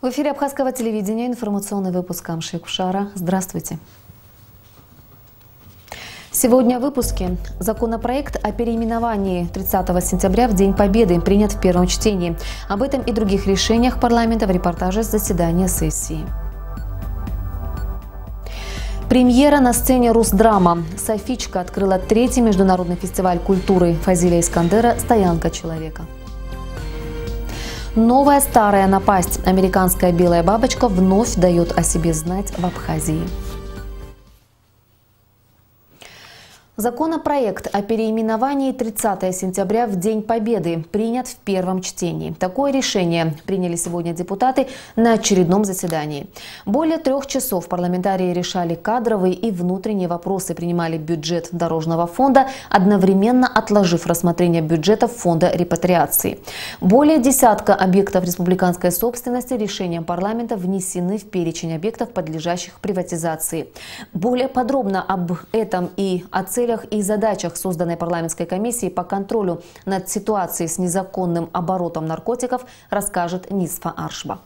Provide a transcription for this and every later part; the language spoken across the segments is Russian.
В эфире Абхазского телевидения информационный выпуск Амшик Кушара. Здравствуйте. Сегодня в выпуске. Законопроект о переименовании 30 сентября в День Победы принят в первом чтении. Об этом и других решениях парламента в репортаже с заседания сессии. Премьера на сцене Русдрама. Софичка открыла 3-й международный фестиваль культуры Фазиля Искандера «Стоянка человека». Новая старая напасть. Американская белая бабочка вновь дает о себе знать в Абхазии. Законопроект о переименовании 30 сентября в День Победы принят в первом чтении. Такое решение приняли сегодня депутаты на очередном заседании. Более 3 часов парламентарии решали кадровые и внутренние вопросы, принимали бюджет Дорожного фонда, одновременно отложив рассмотрение бюджетов Фонда репатриации. Более десятка объектов республиканской собственности решением парламента внесены в перечень объектов, подлежащих приватизации. Более подробно об этом и о целях и задачах созданной парламентской комиссии по контролю над ситуацией с незаконным оборотом наркотиков расскажет Нисфа Аршба.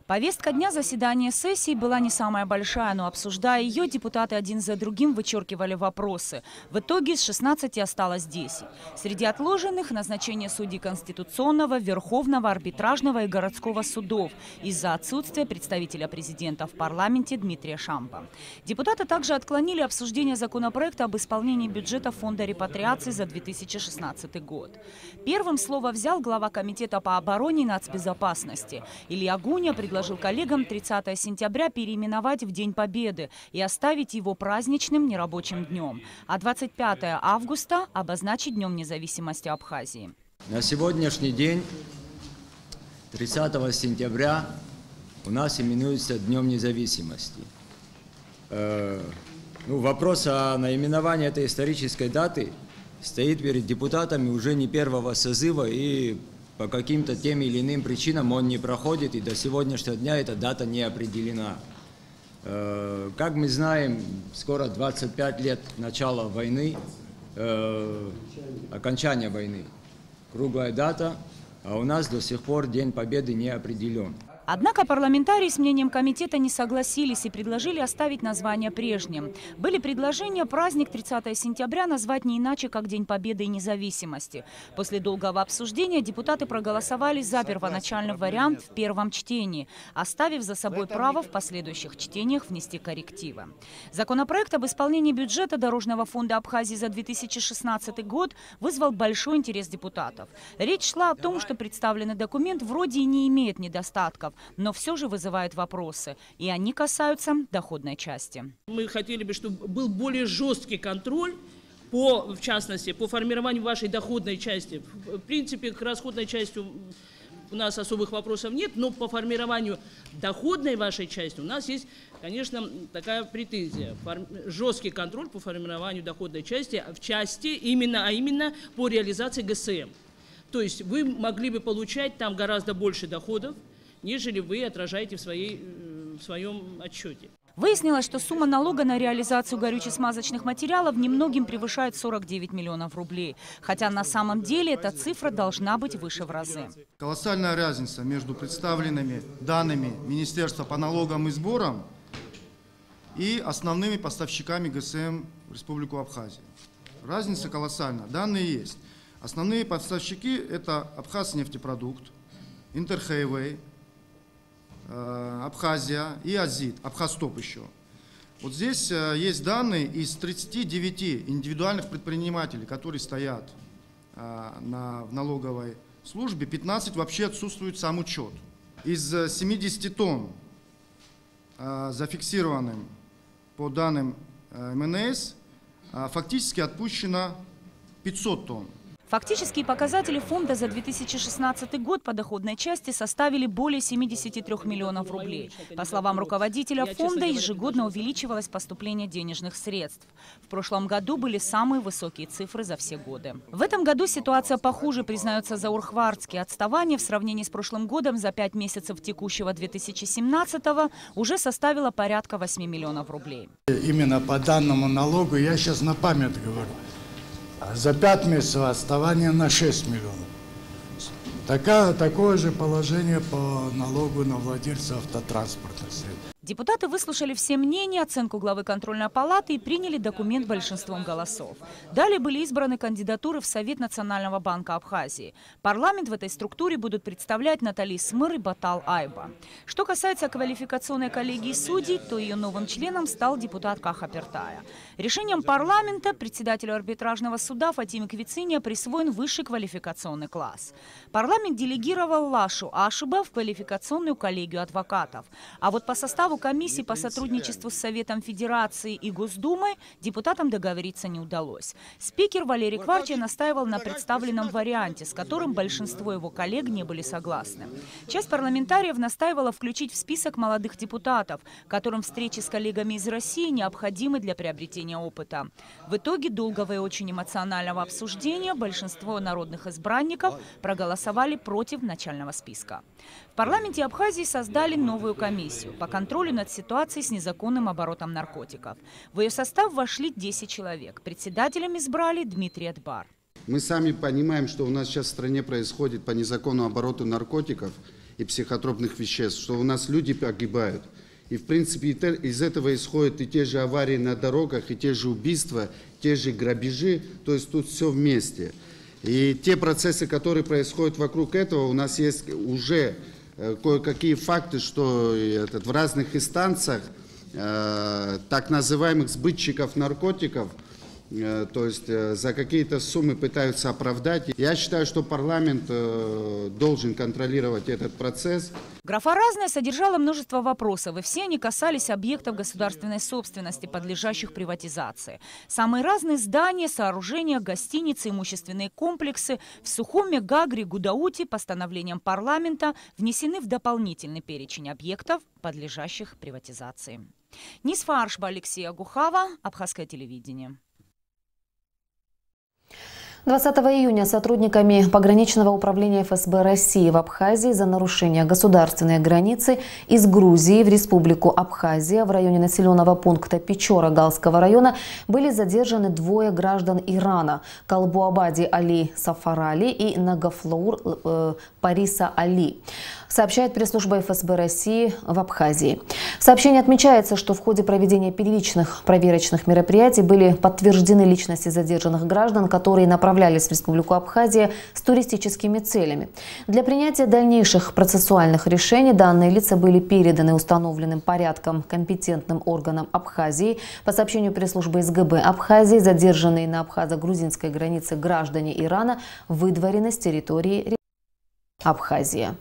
Повестка дня заседания сессии была не самая большая, но обсуждая ее, депутаты один за другим вычеркивали вопросы. В итоге с 16 осталось 10. Среди отложенных – назначение судей Конституционного, Верховного, Арбитражного и городского судов из-за отсутствия представителя президента в парламенте Дмитрия Шампа. Депутаты также отклонили обсуждение законопроекта об исполнении бюджета Фонда репатриации за 2016 год. Первым слово взял глава комитета по обороне и нацбезопасности. Илья Гуня предложил коллегам 30 сентября переименовать в День Победы и оставить его праздничным нерабочим днем, а 25 августа обозначить Днем независимости Абхазии. На сегодняшний день, 30 сентября, у нас именуется Днем независимости. Вопрос о наименовании этой исторической даты стоит перед депутатами уже не первого созыва, и по каким-то тем или иным причинам он не проходит, и до сегодняшнего дня эта дата не определена. Как мы знаем, скоро 25 лет начала войны, окончания войны. Круглая дата, а у нас до сих пор День Победы не определен. Однако парламентарии с мнением комитета не согласились и предложили оставить название прежним. Были предложения праздник 30 сентября назвать не иначе, как День Победы и независимости. После долгого обсуждения депутаты проголосовали за первоначальный вариант в первом чтении, оставив за собой право в последующих чтениях внести коррективы. Законопроект об исполнении бюджета Дорожного фонда Абхазии за 2016 год вызвал большой интерес депутатов. Речь шла о том, что представленный документ вроде и не имеет недостатков, но все же вызывает вопросы, и они касаются доходной части. Мы хотели бы, чтобы был более жесткий контроль, в частности, по формированию вашей доходной части. В принципе, к расходной части у нас особых вопросов нет, но по формированию доходной вашей части у нас есть, конечно, такая претензия. Жесткий контроль по формированию доходной части в части именно по реализации ГСМ. То есть вы могли бы получать там гораздо больше доходов, нежели вы отражаете в своем отчете. Выяснилось, что сумма налога на реализацию горюче-смазочных материалов немногим превышает 49 миллионов рублей. Хотя на самом деле эта цифра должна быть выше в разы. Колоссальная разница между представленными данными Министерства по налогам и сборам и основными поставщиками ГСМ в Республику Абхазия. Разница колоссальна. Данные есть. Основные поставщики – это Абхазнефтепродукт, Интерхейвей, Абхазия и Азит, Абхазтоп еще. Вот здесь есть данные из 39 индивидуальных предпринимателей, которые стоят в налоговой службе, 15 вообще отсутствует сам учет. Из 70 тонн, зафиксированным по данным МНС, фактически отпущено 500 тонн. Фактические показатели фонда за 2016 год по доходной части составили более 73 миллионов рублей. По словам руководителя фонда, ежегодно увеличивалось поступление денежных средств. В прошлом году были самые высокие цифры за все годы. В этом году ситуация похуже, признается Заурхвардский. Отставание в сравнении с прошлым годом за 5 месяцев текущего 2017 уже составило порядка 8 миллионов рублей. Именно по данному налогу, я сейчас на память говорю, за 5 месяцев отставание на 6 миллионов. Такое же положение по налогу на владельца автотранспортных средств. Депутаты выслушали все мнения, оценку главы контрольной палаты и приняли документ большинством голосов. Далее были избраны кандидатуры в Совет Национального банка Абхазии. Парламент в этой структуре будут представлять Натали Смыр и Батал Айба. Что касается квалификационной коллегии судей, то ее новым членом стал депутат Каха Пертая. Решением парламента председателю арбитражного суда Фатиме Квицине присвоен высший квалификационный класс. Парламент делегировал Лашу Ашиба в квалификационную коллегию адвокатов. А вот по составу комиссии по сотрудничеству с Советом Федерации и Госдумой депутатам договориться не удалось. Спикер Валерий Кварча настаивал на представленном варианте, с которым большинство его коллег не были согласны. Часть парламентариев настаивала включить в список молодых депутатов, которым встречи с коллегами из России необходимы для приобретения опыта. В итоге долгого и очень эмоционального обсуждения большинство народных избранников проголосовали против начального списка. В парламенте Абхазии создали новую комиссию по контролю над ситуацией с незаконным оборотом наркотиков. В ее состав вошли 10 человек. Председателем избрали Дмитрий Адбар. Мы сами понимаем, что у нас сейчас в стране происходит по незаконному обороту наркотиков и психотропных веществ, что у нас люди погибают. И в принципе из этого исходят и те же аварии на дорогах, и те же убийства, те же грабежи, то есть тут все вместе. И те процессы, которые происходят вокруг этого, у нас есть уже кое-какие факты, что в разных инстанциях так называемых сбытчиков наркотиков, то есть за какие-то суммы пытаются оправдать. Я считаю, что парламент должен контролировать этот процесс. Графа «Разное» содержала множество вопросов, и все они касались объектов государственной собственности, подлежащих приватизации. Самые разные здания, сооружения, гостиницы, имущественные комплексы в Сухуме, Гагре, Гудауте постановлением парламента внесены в дополнительный перечень объектов, подлежащих приватизации. Нисфа Аршба, Алексей Агухава, Абхазское телевидение. 20 июня сотрудниками пограничного управления ФСБ России в Абхазии за нарушение государственной границы из Грузии в Республику Абхазия в районе населенного пункта Печора Галского района были задержаны двое граждан Ирана – Калбуабади Али Сафарали и Нагафлаур Париса Али, сообщает пресс-служба ФСБ России в Абхазии. В сообщении отмечается, что в ходе проведения первичных проверочных мероприятий были подтверждены личности задержанных граждан, которые направлялись в Республику Абхазия с туристическими целями. Для принятия дальнейших процессуальных решений данные лица были переданы установленным порядком компетентным органам Абхазии. По сообщению пресс-службы СГБ Абхазии, задержанные на абхазо-грузинской границе граждане Ирана выдворены с территории Абхазия.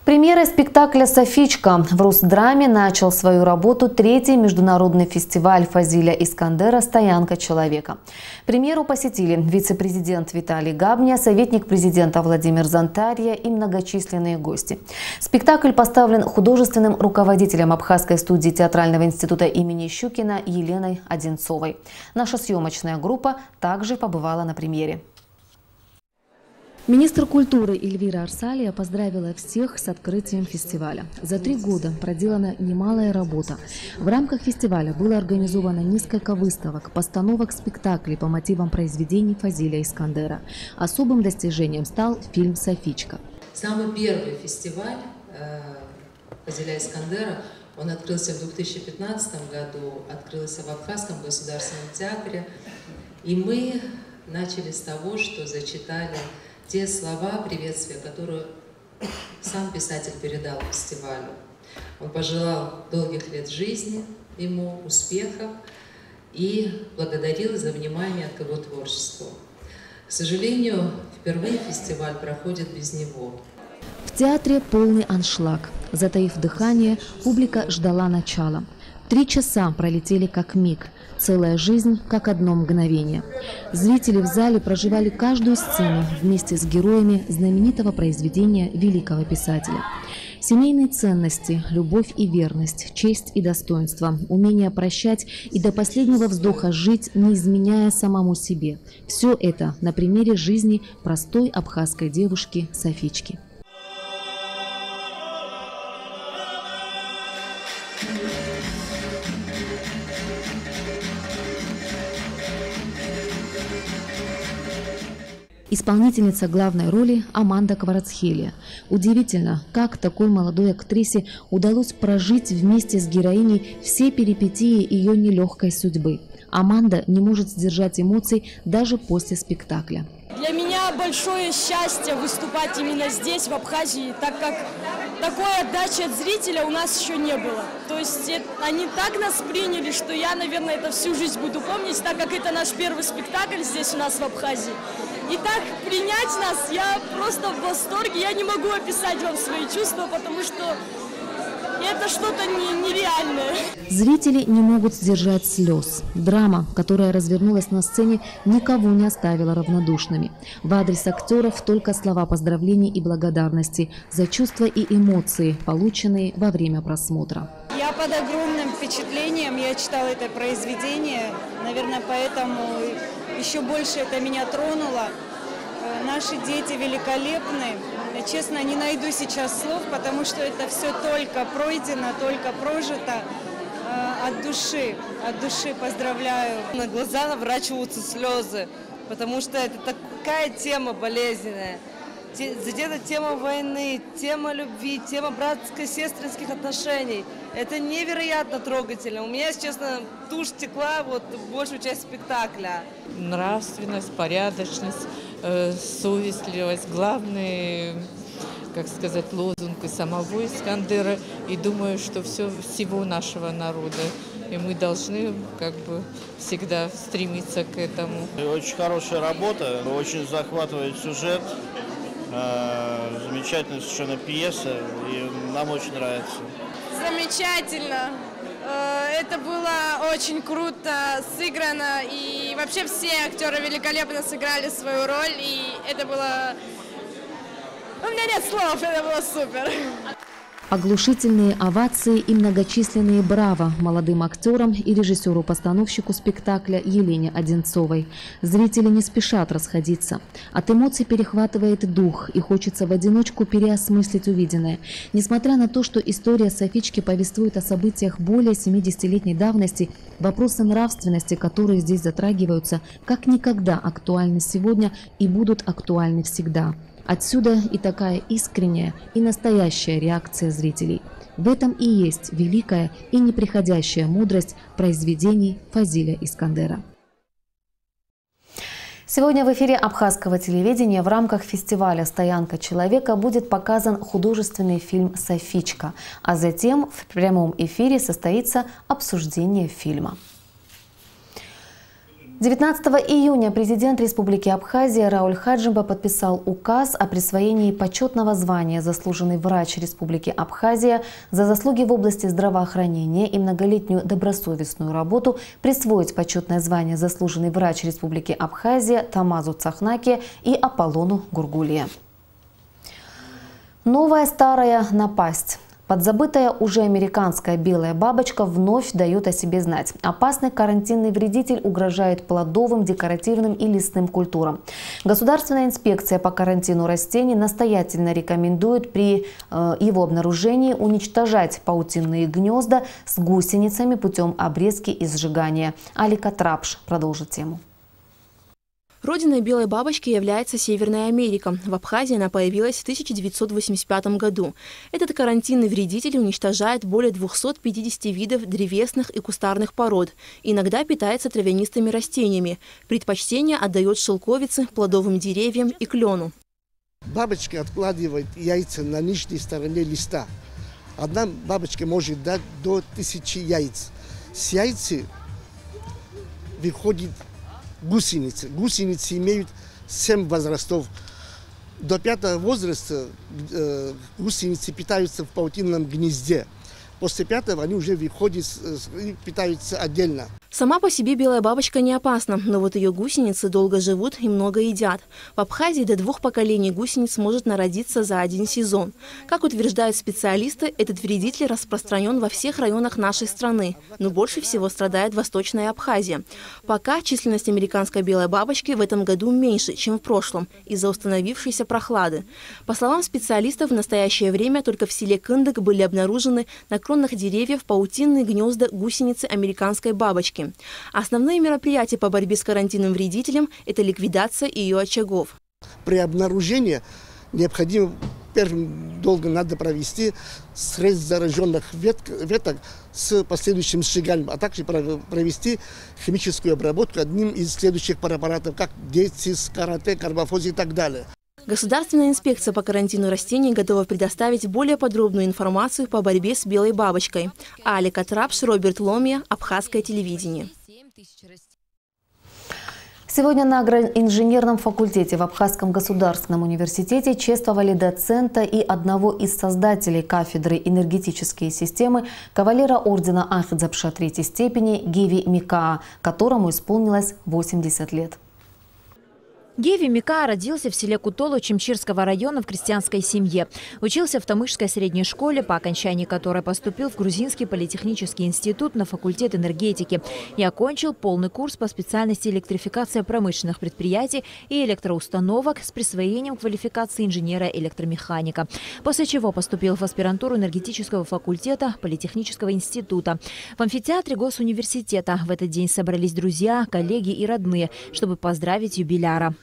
Премьерой спектакля «Софичка» в Русдраме начал свою работу третий международный фестиваль Фазиля Искандера «Стоянка человека». Премьеру посетили вице-президент Виталий Габня, советник президента Владимир Зонтарья и многочисленные гости. Спектакль поставлен художественным руководителем Абхазской студии театрального института имени Щукина Еленой Одинцовой. Наша съемочная группа также побывала на премьере. Министр культуры Эльвира Арсалия поздравила всех с открытием фестиваля. За 3 года проделана немалая работа. В рамках фестиваля было организовано несколько выставок, постановок спектаклей по мотивам произведений Фазиля Искандера. Особым достижением стал фильм «Софичка». Самый первый фестиваль Фазиля Искандера, он открылся в 2015 году, открылся в Абхазском государственном театре. И мы начали с того, что зачитали те слова приветствия, которые сам писатель передал фестивалю. Он пожелал долгих лет жизни ему, успехов и благодарил за внимание к его творчеству. К сожалению, впервые фестиваль проходит без него. В театре полный аншлаг. Затаив дыхание, публика ждала начала. 3 часа пролетели как миг. Целая жизнь, как одно мгновение. Зрители в зале проживали каждую сцену вместе с героями знаменитого произведения великого писателя. Семейные ценности, любовь и верность, честь и достоинство, умение прощать и до последнего вздоха жить, не изменяя самому себе. Все это на примере жизни простой абхазской девушки Софички. Исполнительница главной роли Аманда Кварацхелия. Удивительно, как такой молодой актрисе удалось прожить вместе с героиней все перипетии ее нелегкой судьбы. Аманда не может сдержать эмоций даже после спектакля. Для меня большое счастье выступать именно здесь, в Абхазии, так как такой отдачи от зрителя у нас еще не было. То есть они так нас приняли, что я, наверное, это всю жизнь буду помнить, так как это наш первый спектакль здесь у нас в Абхазии. И так принять нас, я просто в восторге, я не могу описать вам свои чувства, потому что это что-то нереальное. Зрители не могут сдержать слез. Драма, которая развернулась на сцене, никого не оставила равнодушными. В адрес актеров только слова поздравлений и благодарности за чувства и эмоции, полученные во время просмотра. Я под огромным впечатлением, я читала это произведение, наверное, поэтому еще больше это меня тронуло. Наши дети великолепны. Честно, не найду сейчас слов, потому что это все только пройдено, только прожито. От души поздравляю. На глаза наворачиваются слезы, потому что это такая тема болезненная. Задета тема войны, тема любви, тема братско-сестринских отношений. Это невероятно трогательно. У меня, если честно, тушь текла большую часть спектакля. Нравственность, порядочность, совестливость. Главный, как сказать, лозунг и самого Искандера. И думаю, что всего нашего народа. И мы должны всегда стремиться к этому. Очень хорошая работа, очень захватывает сюжет. Замечательная совершенно пьеса, и нам очень нравится. Замечательно. Это было очень круто сыграно, и вообще все актеры великолепно сыграли свою роль, и это было... У меня нет слов, это было супер. Оглушительные овации и многочисленные браво молодым актерам и режиссеру-постановщику спектакля Елене Одинцовой. Зрители не спешат расходиться. От эмоций перехватывает дух и хочется в одиночку переосмыслить увиденное. Несмотря на то, что история Софички повествует о событиях более 70-летней давности, вопросы нравственности, которые здесь затрагиваются, как никогда актуальны сегодня и будут актуальны всегда. Отсюда и такая искренняя и настоящая реакция зрителей. В этом и есть великая и неприходящая мудрость произведений Фазиля Искандера. Сегодня в эфире Абхазского телевидения в рамках фестиваля «Стоянка человека» будет показан художественный фильм «Софичка», а затем в прямом эфире состоится обсуждение фильма. 19 июня президент Республики Абхазия Рауль Хаджимба подписал указ о присвоении почетного звания «Заслуженный врач Республики Абхазия» за заслуги в области здравоохранения и многолетнюю добросовестную работу присвоить почетное звание «Заслуженный врач Республики Абхазия» Тамазу Цахнаке и Аполлону Гургулия. Новая старая напасть. Подзабытая уже американская белая бабочка вновь дает о себе знать. Опасный карантинный вредитель угрожает плодовым, декоративным и лесным культурам. Государственная инспекция по карантину растений настоятельно рекомендует при его обнаружении уничтожать паутинные гнезда с гусеницами путем обрезки и сжигания. Алика Трапш продолжит тему. Родиной белой бабочки является Северная Америка. В Абхазии она появилась в 1985 году. Этот карантинный вредитель уничтожает более 250 видов древесных и кустарных пород. Иногда питается травянистыми растениями. Предпочтение отдает шелковице, плодовым деревьям и клену. Бабочка откладывает яйца на нижней стороне листа. Одна бабочка может дать до 1000 яиц. С яиц выходит гусеницы. Гусеницы имеют 7 возрастов. До 5-го возраста гусеницы питаются в паутинном гнезде. После 5-го они уже выходят и питаются отдельно. Сама по себе белая бабочка не опасна, но вот ее гусеницы долго живут и много едят. В Абхазии до 2 поколений гусениц может народиться за один сезон. Как утверждают специалисты, этот вредитель распространен во всех районах нашей страны, но больше всего страдает Восточная Абхазия. Пока численность американской белой бабочки в этом году меньше, чем в прошлом, из-за установившейся прохлады. По словам специалистов, в настоящее время только в селе Кындык были обнаружены на кронах деревьев паутинные гнезда гусеницы американской бабочки. Основные мероприятия по борьбе с карантинным вредителем – это ликвидация ее очагов. При обнаружении необходимо первым долго надо провести срез зараженных веток с последующим сжиганием, а также провести химическую обработку одним из следующих препаратов, как децис, карате, карбофоз и так далее. Государственная инспекция по карантину растений готова предоставить более подробную информацию по борьбе с белой бабочкой. Алика Трапш, Роберт Ломия, Абхазское телевидение. Сегодня на агроинженерном факультете в Абхазском государственном университете чествовали доцента и одного из создателей кафедры энергетические системы, кавалера ордена Ахтзапша третьей степени Гиви Микаа, которому исполнилось 80 лет. Гиви Микаа родился в селе Кутолу Чимчирского района в крестьянской семье. Учился в Тамышской средней школе, по окончании которой поступил в Грузинский политехнический институт на факультет энергетики и окончил полный курс по специальности электрификация промышленных предприятий и электроустановок с присвоением квалификации инженера-электромеханика. После чего поступил в аспирантуру энергетического факультета политехнического института. В амфитеатре Госуниверситета в этот день собрались друзья, коллеги и родные, чтобы поздравить юбиляра.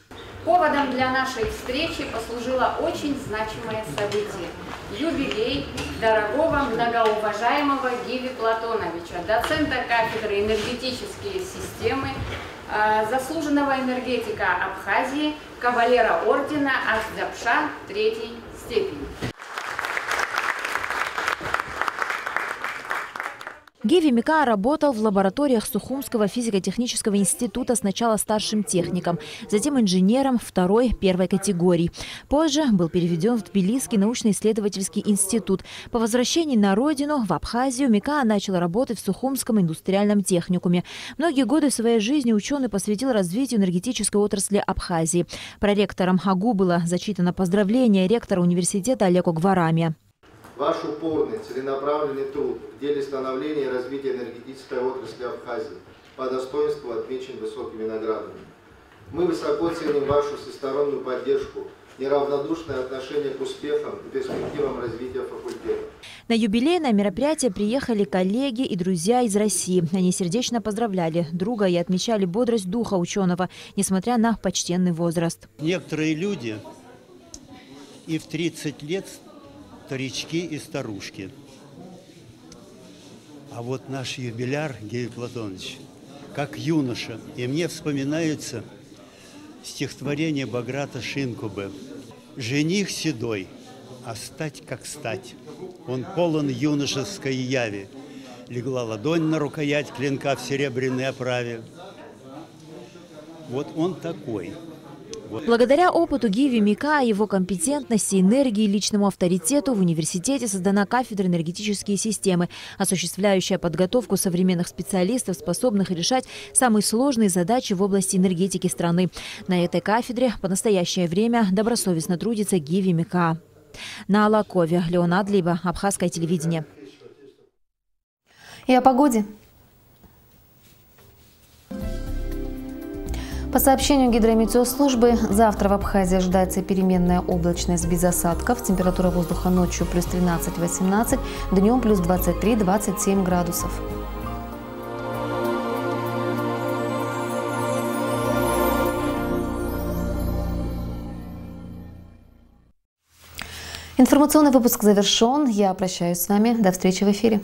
Поводом для нашей встречи послужило очень значимое событие – юбилей дорогого многоуважаемого Гиви Платоновича, доцента кафедры энергетические системы, заслуженного энергетика Абхазии, кавалера ордена Ахтзапша третьей степени. Гиви Микаа работал в лабораториях Сухумского физико-технического института сначала старшим техником, затем инженером первой категории. Позже был переведен в Тбилисский научно-исследовательский институт. По возвращении на родину, в Абхазию, Микаа начал работать в Сухумском индустриальном техникуме. Многие годы своей жизни ученый посвятил развитию энергетической отрасли Абхазии. Проректором АГУ было зачитано поздравление ректора университета Олеко Гварамия. Ваш упорный, целенаправленный труд в деле становления и развития энергетической отрасли Абхазии по достоинству отмечен высокими наградами. Мы высоко ценим вашу всестороннюю поддержку, неравнодушное отношение к успехам и перспективам развития факультета. На юбилейное мероприятие приехали коллеги и друзья из России. Они сердечно поздравляли друга и отмечали бодрость духа ученого, несмотря на почтенный возраст. Некоторые люди и в 30 лет старички и старушки. А вот наш юбиляр Гиви Платонович, как юноша, и мне вспоминается стихотворение Баграта Шинкубы: «Жених седой, а стать как стать, он полон юношеской яви, легла ладонь на рукоять клинка в серебряной оправе». Вот он такой. Благодаря опыту Гиви Микаа, его компетентности, энергии и личному авторитету в университете создана кафедра энергетические системы, осуществляющая подготовку современных специалистов, способных решать самые сложные задачи в области энергетики страны. На этой кафедре по настоящее время добросовестно трудится Гиви Микаа. На Алакове, Леонид Либа, Абхазское телевидение. И о погоде. По сообщению гидрометеослужбы, завтра в Абхазии ожидается переменная облачность без осадков. Температура воздуха ночью плюс 13-18, днем плюс 23-27 градусов. Информационный выпуск завершен. Я прощаюсь с вами. До встречи в эфире.